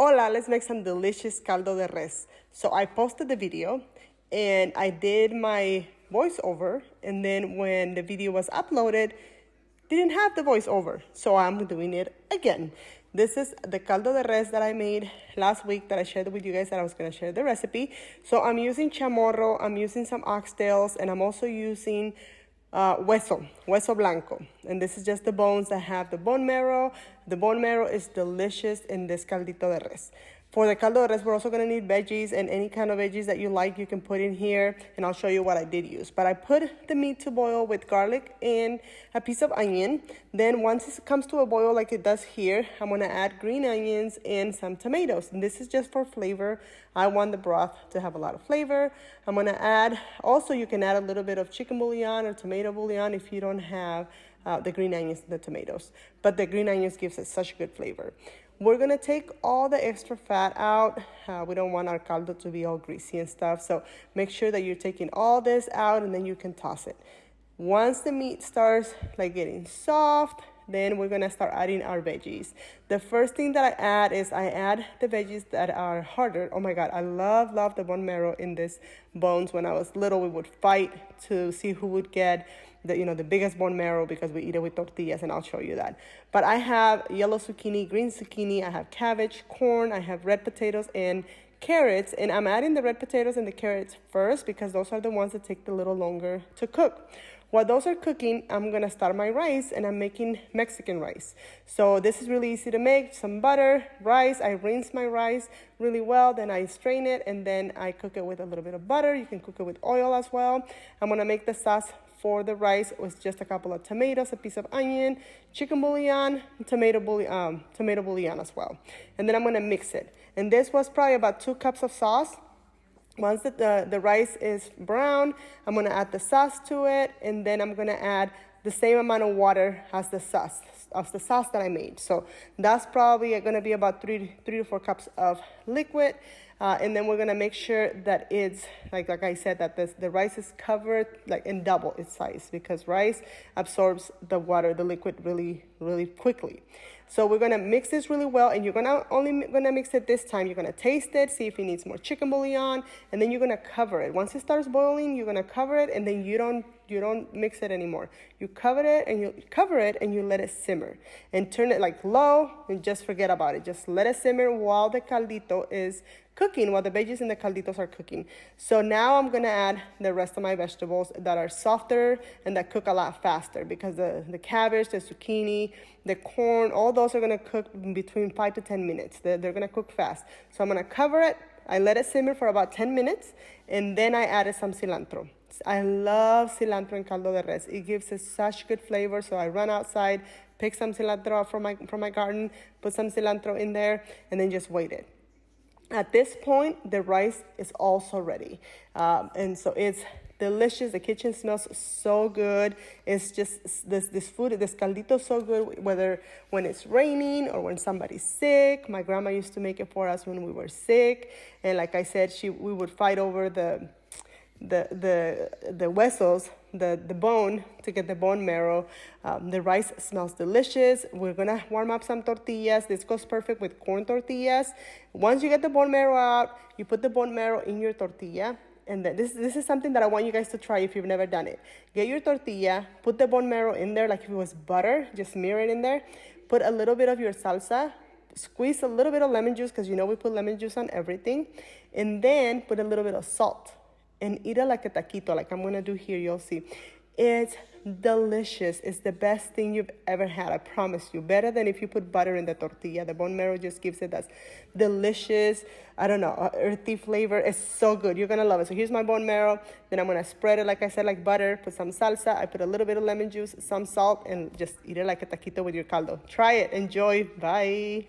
Hola, let's make some delicious caldo de res. So I posted the video and I did my voiceover, and then when the video was uploaded, didn't have the voiceover. So I'm doing it again. This is the caldo de res that I made last week that I shared with you guys that I was gonna share the recipe. So I'm using chamorro, I'm using some oxtails, and I'm also using hueso blanco. And this is just the bones that have the bone marrow. The bone marrow is delicious in this caldito de res. For the caldo de res, we're also gonna need veggies, and any kind of veggies that you like, you can put in here, and I'll show you what I did use. But I put the meat to boil with garlic and a piece of onion. Then once it comes to a boil like it does here, I'm gonna add green onions and some tomatoes. And this is just for flavor. I want the broth to have a lot of flavor. I'm gonna add, also you can add a little bit of chicken bouillon or tomato bouillon if you don't have the green onions and the tomatoes. But the green onions gives it such good flavor. We're gonna take all the extra fat out. We don't want our caldo to be all greasy and stuff. So make sure that you're taking all this out, and then you can toss it. Once the meat starts like getting soft, then we're gonna start adding our veggies. The first thing that I add is I add the veggies that are harder. Oh my God, I love the bone marrow in this bones. When I was little, we would fight to see who would get the biggest bone marrow because we eat it with tortillas, and I'll show you that. But I have yellow zucchini, green zucchini, I have cabbage, corn, I have red potatoes and carrots, and I'm adding the red potatoes and the carrots first because those are the ones that take a little longer to cook. While those are cooking, I'm gonna start my rice, and I'm making Mexican rice. So this is really easy to make. Some butter, rice. I rinse my rice really well, then I strain it, and then I cook it with a little bit of butter. You can cook it with oil as well. I'm gonna make the sauce for the rice with just a couple of tomatoes, a piece of onion, chicken bouillon, tomato bouillon as well. And then I'm gonna mix it. And this was probably about 2 cups of sauce. Once the rice is brown, I'm gonna add the sauce to it, and then I'm gonna add the same amount of water as the sauce that I made. So that's probably gonna be about 3 to 4 cups of liquid. And then we're gonna make sure that it's, like I said, that the rice is covered like in double its size, because rice absorbs the water, the liquid really quickly. So we're gonna mix this really well, and you're only gonna mix it this time. You're gonna taste it, see if it needs more chicken bouillon, and then you're gonna cover it. Once it starts boiling, you're gonna cover it, and then you don't mix it anymore. You cover it and you let it simmer, and turn it like low, and just forget about it. Just let it simmer while the caldito is cooking, while the veggies and the calditos are cooking. So now I'm gonna add the rest of my vegetables that are softer and that cook a lot faster, because the cabbage, the zucchini, the corn, all those are gonna cook between 5 to 10 minutes. They're gonna cook fast. So I'm gonna cover it. I let it simmer for about 10 minutes, and then I added some cilantro. I love cilantro in caldo de res. It gives it such good flavor. So I run outside, pick some cilantro from my garden, put some cilantro in there, and then just wait it. At this point, the rice is also ready. And so it's delicious. The kitchen smells so good. It's just this food, this caldito is so good, whether when it's raining or when somebody's sick. My grandma used to make it for us when we were sick. And like I said, we would fight over the huesos, the bone, to get the bone marrow. The rice smells delicious. We're gonna warm up some tortillas. This goes perfect with corn tortillas. Once you get the bone marrow out, you put the bone marrow in your tortilla. And then this is something that I want you guys to try if you've never done it. Get your tortilla, put the bone marrow in there like if it was butter, just smear it in there. Put a little bit of your salsa, squeeze a little bit of lemon juice, because we put lemon juice on everything. And then put a little bit of salt. And eat it like a taquito, like I'm gonna do here, you'll see. It's delicious. It's the best thing you've ever had, I promise you. Better than if you put butter in the tortilla. The bone marrow just gives it that delicious, earthy flavor. It's so good. You're gonna love it. So here's my bone marrow. Then I'm gonna spread it, like I said, like butter. Put some salsa. I put a little bit of lemon juice, some salt, and just eat it like a taquito with your caldo. Try it. Enjoy. Bye.